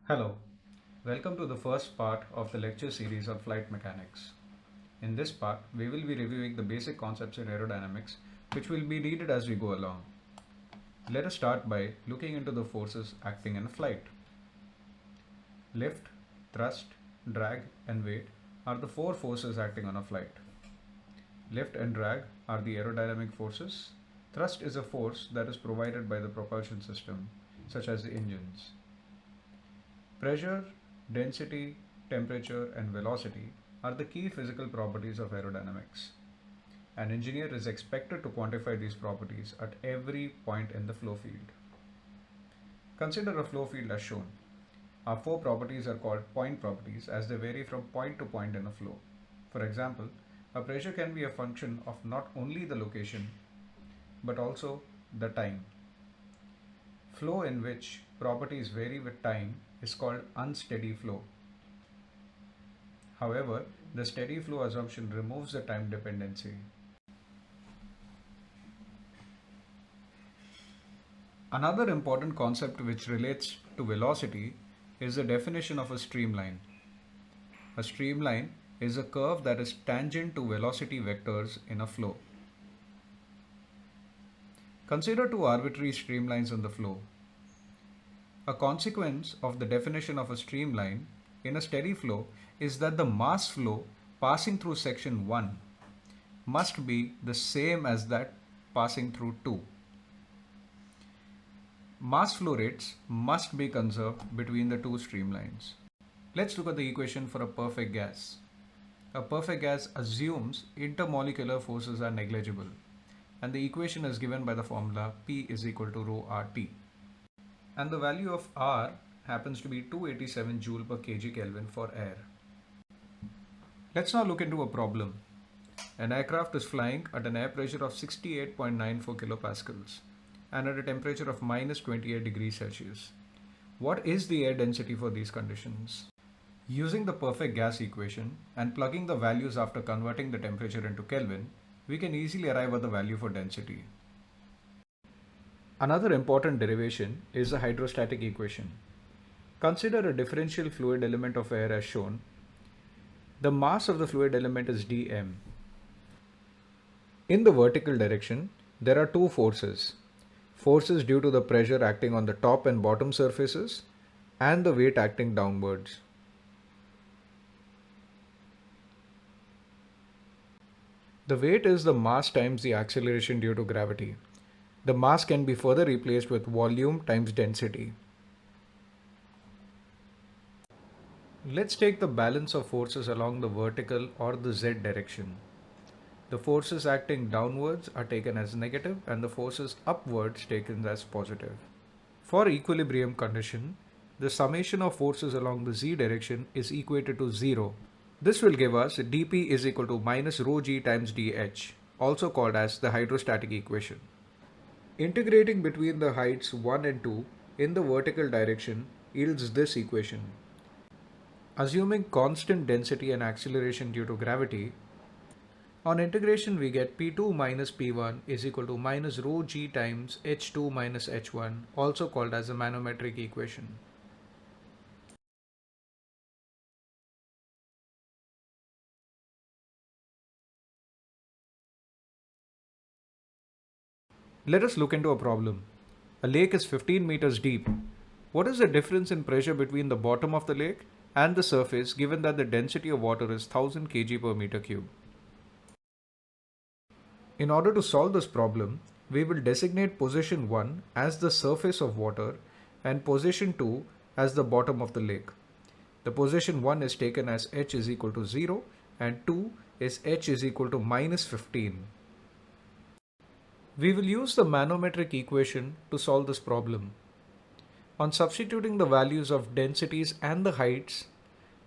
Hello, welcome to the first part of the lecture series on flight mechanics. In this part, we will be reviewing the basic concepts in aerodynamics, which will be needed as we go along. Let us start by looking into the forces acting in a flight. Lift, thrust, drag, and weight are the four forces acting on a flight. Lift and drag are the aerodynamic forces. Thrust is a force that is provided by the propulsion system, such as the engines. Pressure, density, temperature, and velocity are the key physical properties of aerodynamics. An engineer is expected to quantify these properties at every point in the flow field. Consider a flow field as shown. Our four properties are called point properties as they vary from point to point in a flow. For example, a pressure can be a function of not only the location but also the time. Flow in which properties vary with time is called unsteady flow. However, the steady flow assumption removes the time dependency. Another important concept which relates to velocity is the definition of a streamline. A streamline is a curve that is tangent to velocity vectors in a flow. Consider two arbitrary streamlines in the flow. A consequence of the definition of a streamline in a steady flow is that the mass flow passing through section 1 must be the same as that passing through 2. Mass flow rates must be conserved between the two streamlines. Let's look at the equation for a perfect gas. A perfect gas assumes intermolecular forces are negligible, and the equation is given by the formula P is equal to rho RT. And the value of R happens to be 287 joule per kg Kelvin for air. Let's now look into a problem. An aircraft is flying at an air pressure of 68.94 kilopascals and at a temperature of minus 28 degrees Celsius. What is the air density for these conditions? Using the perfect gas equation and plugging the values after converting the temperature into Kelvin, we can easily arrive at the value for density. Another important derivation is the hydrostatic equation. Consider a differential fluid element of air as shown. The mass of the fluid element is dm. In the vertical direction, there are two forces. Forces due to the pressure acting on the top and bottom surfaces and the weight acting downwards. The weight is the mass times the acceleration due to gravity. The mass can be further replaced with volume times density. Let's take the balance of forces along the vertical or the z direction. The forces acting downwards are taken as negative and the forces upwards taken as positive. For equilibrium condition, the summation of forces along the z direction is equated to 0. This will give us dP is equal to minus rho g times dH, also called as the hydrostatic equation. Integrating between the heights 1 and 2 in the vertical direction yields this equation. Assuming constant density and acceleration due to gravity, on integration we get P2 minus P1 is equal to minus rho g times H2 minus H1, also called as the manometric equation. Let us look into a problem. A lake is 15 meters deep. What is the difference in pressure between the bottom of the lake and the surface given that the density of water is 1000 kg per meter cube? In order to solve this problem, we will designate position 1 as the surface of water and position 2 as the bottom of the lake. The position 1 is taken as h is equal to 0 and 2 is h is equal to minus 15. We will use the manometric equation to solve this problem. On substituting the values of densities and the heights,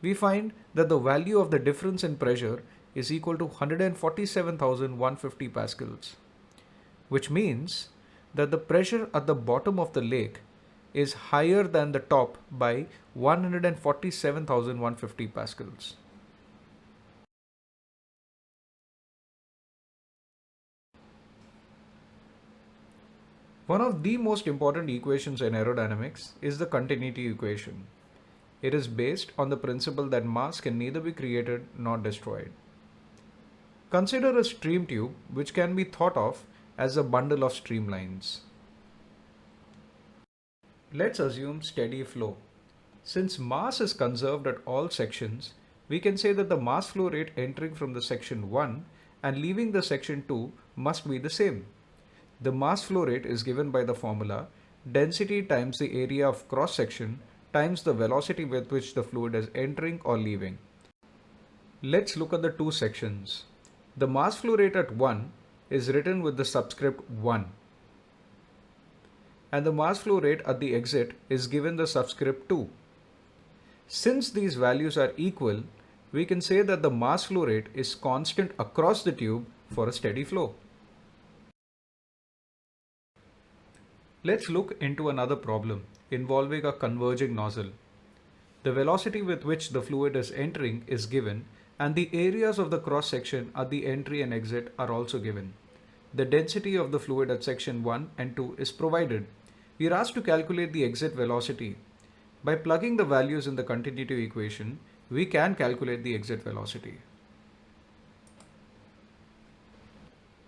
we find that the value of the difference in pressure is equal to 147,150 pascals, which means that the pressure at the bottom of the lake is higher than the top by 147,150 pascals. One of the most important equations in aerodynamics is the continuity equation. It is based on the principle that mass can neither be created nor destroyed. Consider a stream tube which can be thought of as a bundle of streamlines. Let's assume steady flow. Since mass is conserved at all sections, we can say that the mass flow rate entering from the section 1 and leaving the section 2 must be the same. The mass flow rate is given by the formula density times the area of cross section times the velocity with which the fluid is entering or leaving. Let's look at the two sections. The mass flow rate at 1 is written with the subscript 1. And the mass flow rate at the exit is given the subscript 2. Since these values are equal, we can say that the mass flow rate is constant across the tube for a steady flow. Let's look into another problem involving a converging nozzle. The velocity with which the fluid is entering is given, and the areas of the cross section at the entry and exit are also given. The density of the fluid at section 1 and 2 is provided. We are asked to calculate the exit velocity. By plugging the values in the continuity equation, we can calculate the exit velocity.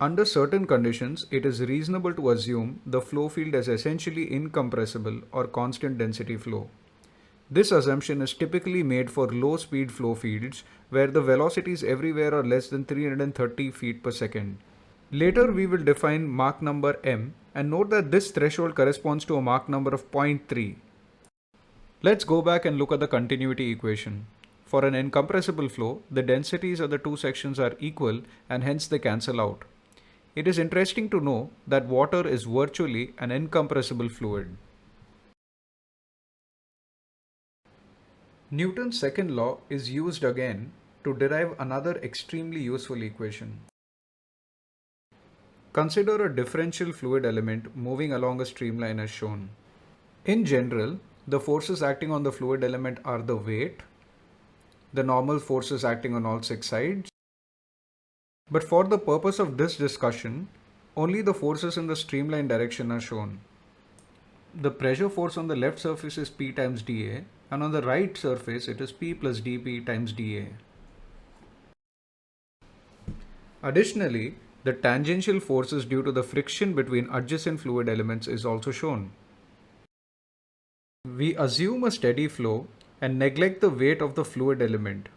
Under certain conditions, it is reasonable to assume the flow field is essentially incompressible or constant density flow. This assumption is typically made for low speed flow fields where the velocities everywhere are less than 330 feet per second. Later we will define Mach number m and note that this threshold corresponds to a Mach number of 0.3. Let's go back and look at the continuity equation. For an incompressible flow, the densities of the two sections are equal and hence they cancel out. It is interesting to know that water is virtually an incompressible fluid. Newton's second law is used again to derive another extremely useful equation. Consider a differential fluid element moving along a streamline as shown. In general, the forces acting on the fluid element are the weight, the normal forces acting on all six sides. But for the purpose of this discussion, only the forces in the streamline direction are shown. The pressure force on the left surface is P times dA, and on the right surface it is P plus dP times dA. Additionally, the tangential forces due to the friction between adjacent fluid elements is also shown. We assume a steady flow and neglect the weight of the fluid element.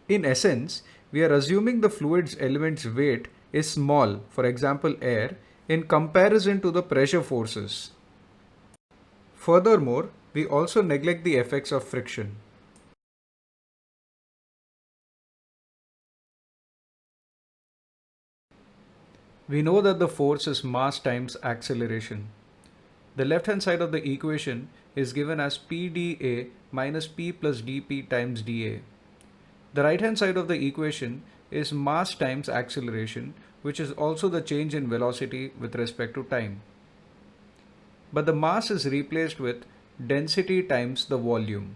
In essence, we are assuming the fluid's element's weight is small, for example air, in comparison to the pressure forces. Furthermore, we also neglect the effects of friction. We know that the force is mass times acceleration. The left hand side of the equation is given as pdA minus P plus dP times dA. The right hand side of the equation is mass times acceleration, which is also the change in velocity with respect to time. But the mass is replaced with density times the volume.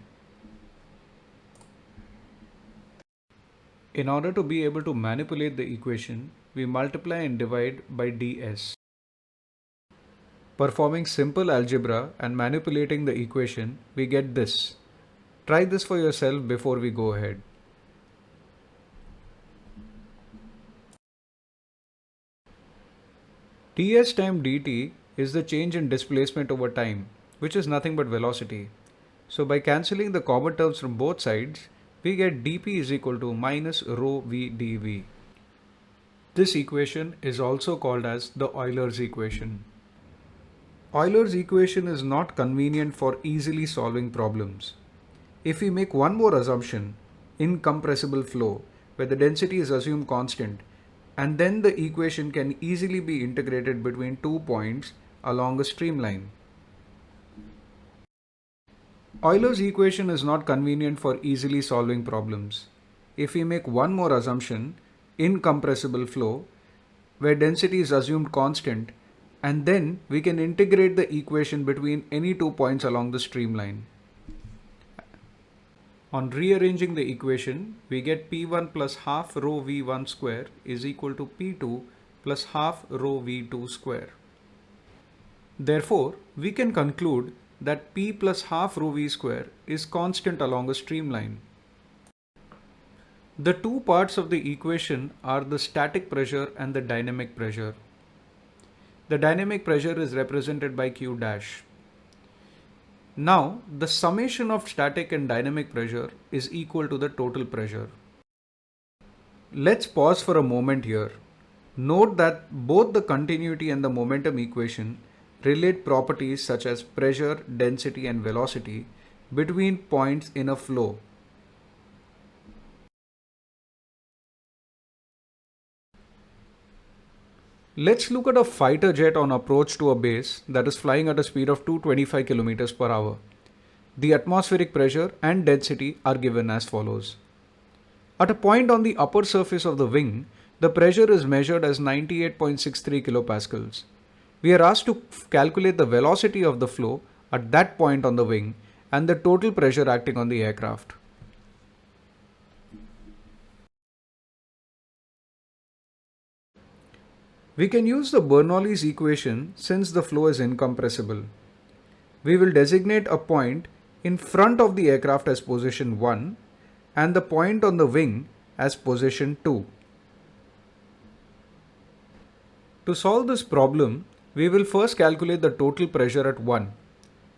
In order to be able to manipulate the equation, we multiply and divide by ds. Performing simple algebra and manipulating the equation, we get this. Try this for yourself before we go ahead. ds times dt is the change in displacement over time, which is nothing but velocity. So by cancelling the common terms from both sides, we get dP is equal to minus rho v dv. This equation is also called as the Euler's equation. Euler's equation is not convenient for easily solving problems. If we make one more assumption, incompressible flow, where the density is assumed constant, and then the equation can easily be integrated between 2 points along a streamline. Euler's equation is not convenient for easily solving problems. If we make one more assumption, incompressible flow, where density is assumed constant, and then we can integrate the equation between any 2 points along the streamline. On rearranging the equation, we get P1 plus half rho V1 square is equal to P2 plus half rho V2 square. Therefore, we can conclude that P plus half rho V square is constant along a streamline. The two parts of the equation are the static pressure and the dynamic pressure. The dynamic pressure is represented by Q dash. Now, the summation of static and dynamic pressure is equal to the total pressure. Let's pause for a moment here. Note that both the continuity and the momentum equation relate properties such as pressure, density, and velocity between points in a flow. Let's look at a fighter jet on approach to a base that is flying at a speed of 225 km per hour. The atmospheric pressure and density are given as follows. At a point on the upper surface of the wing, the pressure is measured as 98.63 kilopascals. We are asked to calculate the velocity of the flow at that point on the wing and the total pressure acting on the aircraft. We can use the Bernoulli's equation since the flow is incompressible. We will designate a point in front of the aircraft as position 1 and the point on the wing as position 2. To solve this problem, we will first calculate the total pressure at 1.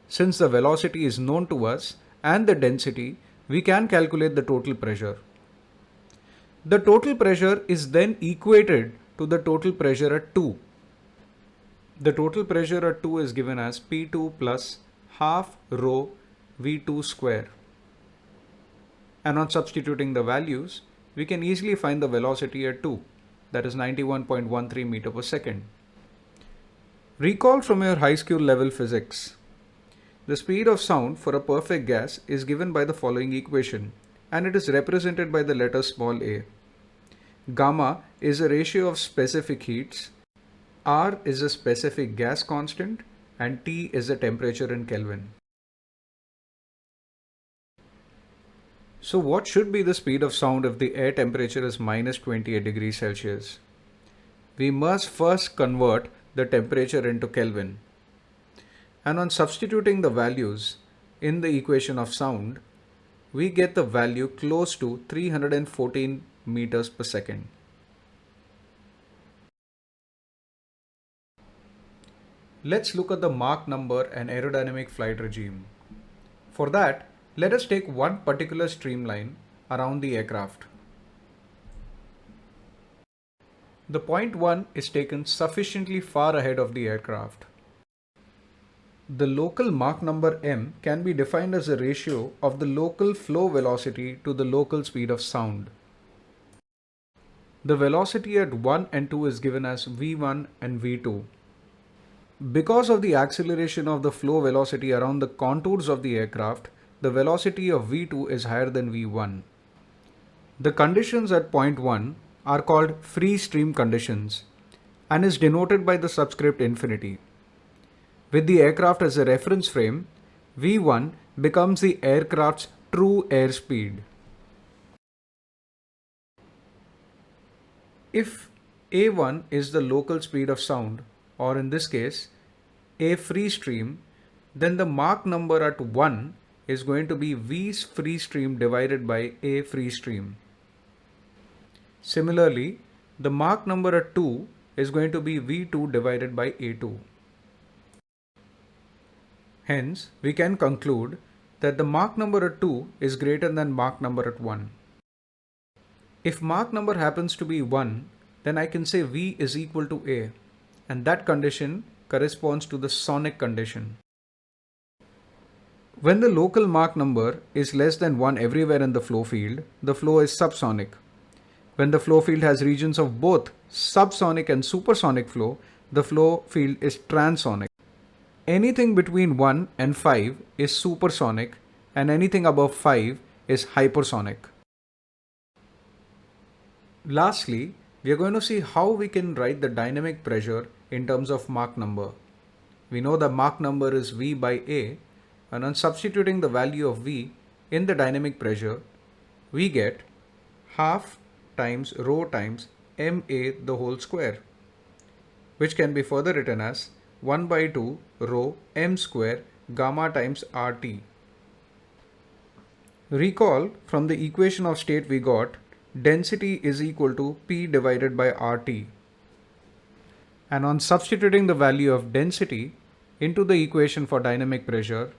Since the velocity is known to us and the density, we can calculate the total pressure. The total pressure is then equated to the total pressure at 2. The total pressure at 2 is given as P2 plus half rho V2 square. And on substituting the values, we can easily find the velocity at 2, that is 91.13 meter per second. Recall from your high school level physics. The speed of sound for a perfect gas is given by the following equation, and it is represented by the letter small a. Gamma is a ratio of specific heats, R is a specific gas constant, and T is the temperature in Kelvin. So what should be the speed of sound if the air temperature is minus 28 degrees Celsius? We must first convert the temperature into Kelvin. And on substituting the values in the equation of sound, we get the value close to 314 meters per second. Let's look at the Mach number and aerodynamic flight regime. For that, let us take one particular streamline around the aircraft. The point 1 is taken sufficiently far ahead of the aircraft. The local Mach number m can be defined as a ratio of the local flow velocity to the local speed of sound. The velocity at 1 and 2 is given as v1 and v2. Because of the acceleration of the flow velocity around the contours of the aircraft, the velocity of v2 is higher than v1. The conditions at point 1 are called free stream conditions and is denoted by the subscript infinity. With the aircraft as a reference frame, v1 becomes the aircraft's true airspeed. If a1 is the local speed of sound, or in this case, a free stream, then the Mach number at 1 is going to be V's free stream divided by a free stream. Similarly, the Mach number at 2 is going to be v2 divided by a2. Hence, we can conclude that the Mach number at 2 is greater than Mach number at 1. If Mach number happens to be 1, then I can say V is equal to A, and that condition corresponds to the sonic condition. When the local Mach number is less than 1 everywhere in the flow field, the flow is subsonic. When the flow field has regions of both subsonic and supersonic flow, the flow field is transonic. Anything between 1 and 5 is supersonic, and anything above 5 is hypersonic. Lastly, we are going to see how we can write the dynamic pressure in terms of Mach number. We know the Mach number is V by A, and on substituting the value of V in the dynamic pressure, we get half times rho times ma the whole square, which can be further written as 1 by 2 rho m square gamma times RT. Recall from the equation of state we got density is equal to P divided by RT. And on substituting the value of density into the equation for dynamic pressure,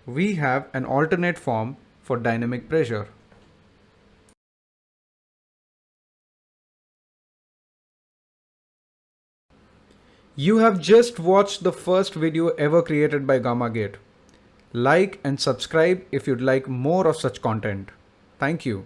we have an alternate form for dynamic pressure. You have just watched the first video ever created by GAMMAGATE. Like and subscribe if you'd like more of such content. Thank you.